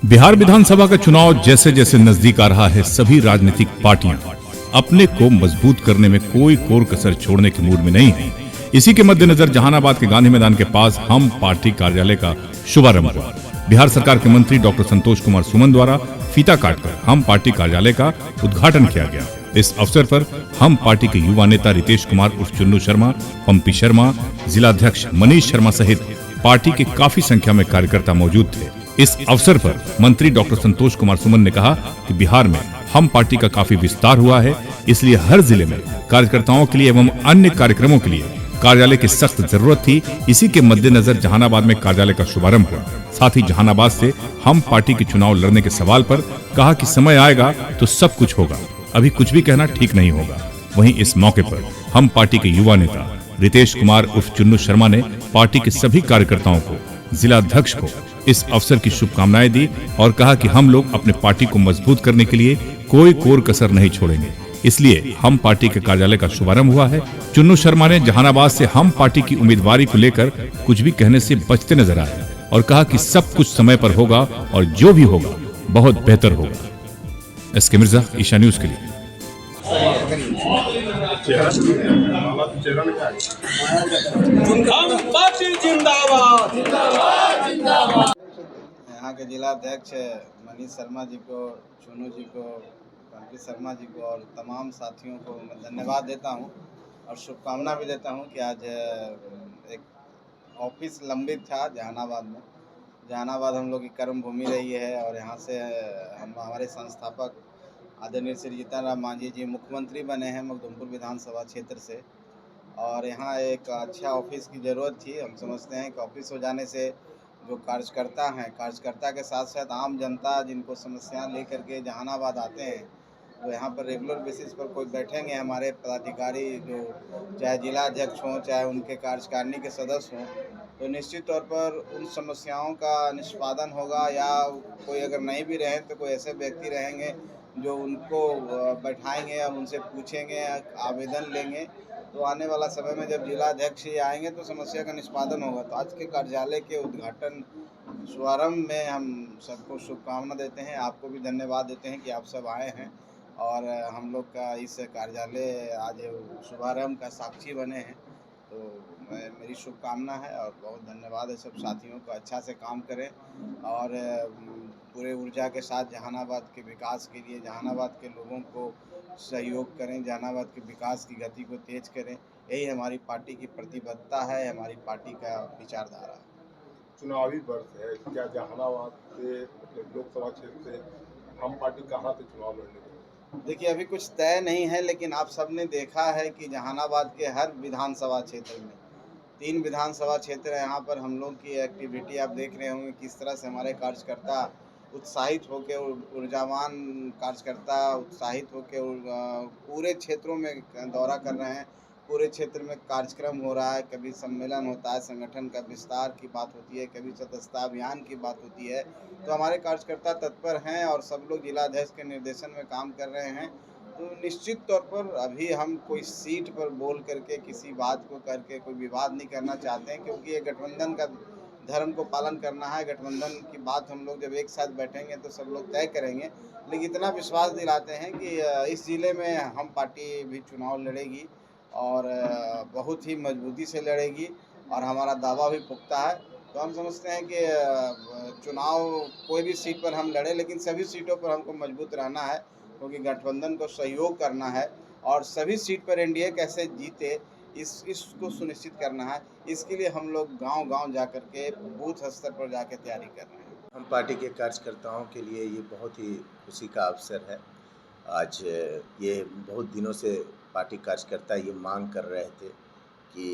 बिहार विधानसभा का चुनाव जैसे जैसे नजदीक आ रहा है, सभी राजनीतिक पार्टियां अपने को मजबूत करने में कोई कोर कसर छोड़ने के मूड में नहीं है। इसी के मद्देनजर जहानाबाद के गांधी मैदान के पास हम पार्टी कार्यालय का शुभारंभ हुआ। बिहार सरकार के मंत्री डॉक्टर संतोष कुमार सुमन द्वारा फीता काटकर हम पार्टी कार्यालय का उद्घाटन किया गया। इस अवसर पर हम पार्टी के युवा नेता रितेश कुमार उर्फ चुन्नू शर्मा, पंपी शर्मा, जिलाध्यक्ष मनीष शर्मा सहित पार्टी के काफी संख्या में कार्यकर्ता मौजूद थे। इस अवसर पर मंत्री डॉक्टर संतोष कुमार सुमन ने कहा कि बिहार में हम पार्टी का काफी विस्तार हुआ है, इसलिए हर जिले में कार्यकर्ताओं के लिए एवं अन्य कार्यक्रमों के लिए कार्यालय की सख्त जरूरत थी। इसी के मद्देनजर जहानाबाद में कार्यालय का शुभारंभ हुआ। साथ ही जहानाबाद से हम पार्टी के चुनाव लड़ने के सवाल पर कहा कि समय आएगा तो सब कुछ होगा, अभी कुछ भी कहना ठीक नहीं होगा। वहीं इस मौके पर हम पार्टी के युवा नेता रितेश कुमार उर्फ चुन्नू शर्मा ने पार्टी के सभी कार्यकर्ताओं को, जिलाध्यक्ष को इस अवसर की शुभकामनाएं दी और कहा कि हम लोग अपने पार्टी को मजबूत करने के लिए कोई कोर कसर नहीं छोड़ेंगे, इसलिए हम पार्टी के कार्यालय का शुभारंभ हुआ है। चुन्नू शर्मा ने जहानाबाद से हम पार्टी की उम्मीदवारी को लेकर कुछ भी कहने से बचते नजर आए और कहा कि सब कुछ समय पर होगा और जो भी होगा बहुत बेहतर होगा। एसके मिर्जा, ईशा न्यूज के लिए। हम पार्टी जिंदाबाद। यहाँ के जिलाध्यक्ष मनीष शर्मा जी को, चुनू जी को, पंपी शर्मा जी को और तमाम साथियों को मैं धन्यवाद देता हूँ और शुभकामना भी देता हूँ कि आज एक ऑफिस लंबित था जहानाबाद में। जहानाबाद हम लोग की कर्म भूमि रही है और यहाँ से हम हमारे संस्थापक आदरणीय श्री जीतन राम मांझी जी मुख्यमंत्री बने हैं मखदुमपुर विधानसभा क्षेत्र से, और यहाँ एक अच्छा ऑफिस की ज़रूरत थी। हम समझते हैं कि ऑफिस हो जाने से जो कार्यकर्ता हैं, कार्यकर्ता के साथ साथ आम जनता जिनको समस्याएं लेकर के जहानाबाद आते हैं, तो यहाँ पर रेगुलर बेसिस पर कोई बैठेंगे हमारे पदाधिकारी, जो चाहे जिला अध्यक्ष हों चाहे उनके कार्यकारिणी के सदस्य हों, तो निश्चित तौर पर उन समस्याओं का निष्पादन होगा। या कोई अगर नहीं भी रहें तो कोई ऐसे व्यक्ति रहेंगे जो उनको बैठाएंगे और उनसे पूछेंगे, आवेदन लेंगे। तो आने वाला समय में जब जिला अध्यक्ष ही आएंगे तो समस्या का निष्पादन होगा। तो आज के कार्यालय के उद्घाटन शुभारंभ में हम सबको शुभकामना देते हैं, आपको भी धन्यवाद देते हैं कि आप सब आए हैं और हम लोग का इस कार्यालय आज शुभारंभ का साक्षी बने हैं। तो मेरी शुभकामना है और बहुत धन्यवाद है सब साथियों को। अच्छा से काम करें और पूरे ऊर्जा के साथ जहानाबाद के विकास के लिए जहानाबाद के लोगों को सहयोग करें, जहानाबाद के विकास की गति को तेज करें। यही हमारी पार्टी की प्रतिबद्धता है, हमारी पार्टी का विचारधारा है। चुनावी वर्ष है, क्या जहानाबाद से लोकसभा क्षेत्र से हम पार्टी कहाँ से चुनाव लड़ने देंगे? देखिए, अभी कुछ तय नहीं है, लेकिन आप सबने देखा है कि जहानाबाद के हर विधानसभा क्षेत्र में 3 विधानसभा क्षेत्र है। यहाँ पर हम लोग की एक्टिविटी आप देख रहे होंगे किस तरह से हमारे कार्यकर्ता उत्साहित होकर, ऊर्जावान कार्यकर्ता उत्साहित होकर पूरे क्षेत्रों में दौरा कर रहे हैं। पूरे क्षेत्र में कार्यक्रम हो रहा है, कभी सम्मेलन होता है, संगठन का विस्तार की बात होती है, कभी सदस्यता अभियान की बात होती है। तो हमारे कार्यकर्ता तत्पर हैं और सब लोग जिलाध्यक्ष के निर्देशन में काम कर रहे हैं। तो निश्चित तौर पर अभी हम कोई सीट पर बोल करके किसी बात को करके कोई विवाद नहीं करना चाहते हैं, क्योंकि ये गठबंधन का धर्म को पालन करना है। गठबंधन की बात हम लोग जब एक साथ बैठेंगे तो सब लोग तय करेंगे। लेकिन इतना विश्वास दिलाते हैं कि इस ज़िले में हम पार्टी भी चुनाव लड़ेगी और बहुत ही मजबूती से लड़ेगी और हमारा दावा भी पुख्ता है। तो हम समझते हैं कि चुनाव कोई भी सीट पर हम लड़े, लेकिन सभी सीटों पर हमको मजबूत रहना है, क्योंकि गठबंधन को सहयोग करना है और सभी सीट पर एनडीए कैसे जीते इसको सुनिश्चित करना है। इसके लिए हम लोग गांव-गांव जाकर के बूथ स्तर पर जाकर तैयारी कर रहे हैं। हम पार्टी के कार्यकर्ताओं के लिए ये बहुत ही खुशी का अवसर है। आज ये बहुत दिनों से पार्टी कार्यकर्ता ये मांग कर रहे थे कि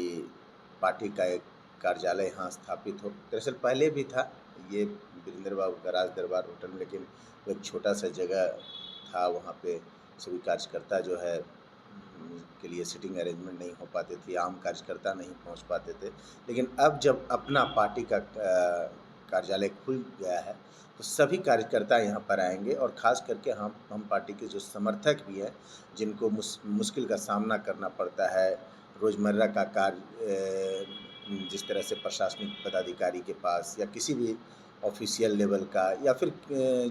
पार्टी का एक कार्यालय यहाँ स्थापित हो। दरअसल पहले भी था ये वीरेंद्र बाबू का राज दरबार होटल में, लेकिन वो एक छोटा सा जगह था, वहाँ पे सभी कार्यकर्ता जो है के लिए सिटिंग अरेंजमेंट नहीं हो पाते थे, आम कार्यकर्ता नहीं पहुँच पाते थे। लेकिन अब जब अपना पार्टी का कार्यालय खुल गया है तो सभी कार्यकर्ता यहाँ पर आएंगे और ख़ास करके हम पार्टी के जो समर्थक भी हैं, जिनको मुश्किल का सामना करना पड़ता है, रोज़मर्रा का कार्य जिस तरह से प्रशासनिक पदाधिकारी के पास या किसी भी ऑफिशियल लेवल का या फिर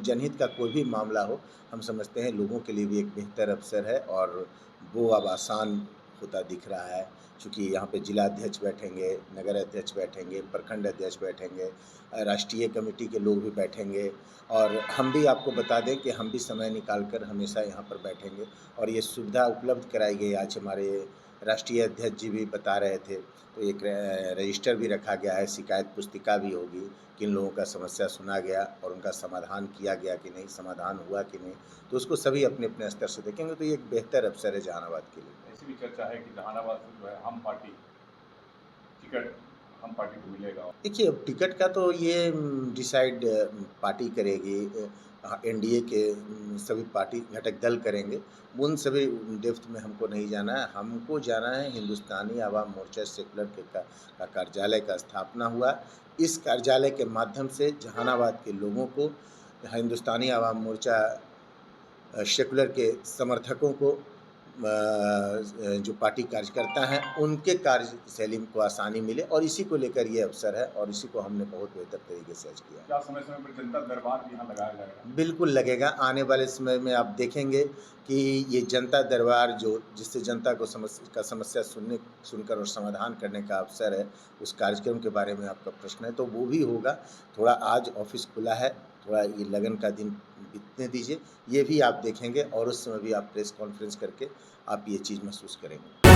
जनहित का कोई भी मामला हो, हम समझते हैं लोगों के लिए भी एक बेहतर अवसर है और वो अब आसान होता दिख रहा है। चूँकि यहाँ पे जिला अध्यक्ष बैठेंगे, नगर अध्यक्ष बैठेंगे, प्रखंड अध्यक्ष बैठेंगे, राष्ट्रीय कमेटी के लोग भी बैठेंगे और हम भी आपको बता दें कि हम भी समय निकाल कर हमेशा यहाँ पर बैठेंगे और ये सुविधा उपलब्ध कराई गई। आज हमारे राष्ट्रीय अध्यक्ष जी भी बता रहे थे, तो एक रजिस्टर भी रखा गया है, शिकायत पुस्तिका भी होगी, किन लोगों का समस्या सुना गया और उनका समाधान किया गया कि नहीं, समाधान हुआ कि नहीं, तो उसको सभी अपने अपने स्तर से देखेंगे। तो ये एक बेहतर अवसर है जहानाबाद के लिए। ऐसी भी चर्चा है कि जहानाबाद से जो है हम पार्टी टिकट हम पार्टी को मिलेगा। देखिए, अब टिकट का तो ये डिसाइड पार्टी करेगी, एनडीए के सभी पार्टी घटक दल करेंगे। उन सभी डेप्थ में हमको नहीं जाना है। हमको जाना है हिंदुस्तानी आवाम मोर्चा सेकुलर का कार्यालय का स्थापना हुआ। इस कार्यालय के माध्यम से जहानाबाद के लोगों को, हिंदुस्तानी आवाम मोर्चा सेकुलर के समर्थकों को, जो पार्टी कार्यकर्ता हैं उनके कार्यशैली को आसानी मिले और इसी को लेकर ये अवसर है और इसी को हमने बहुत बेहतर तरीके से आज किया। क्या समय समय पर जनता दरबार भी यहाँ लगाया जाएगा? बिल्कुल लगेगा। आने वाले समय में आप देखेंगे कि ये जनता दरबार जो जिससे जनता को समस्या सुनकर और समाधान करने का अवसर है, उस कार्यक्रम के बारे में आपका प्रश्न है तो वो भी होगा। थोड़ा आज ऑफिस खुला है, थोड़ा ये लगन का दिन बीतने दीजिए, ये भी आप देखेंगे और उस समय भी आप प्रेस कॉन्फ्रेंस करके आप ये चीज़ महसूस करेंगे।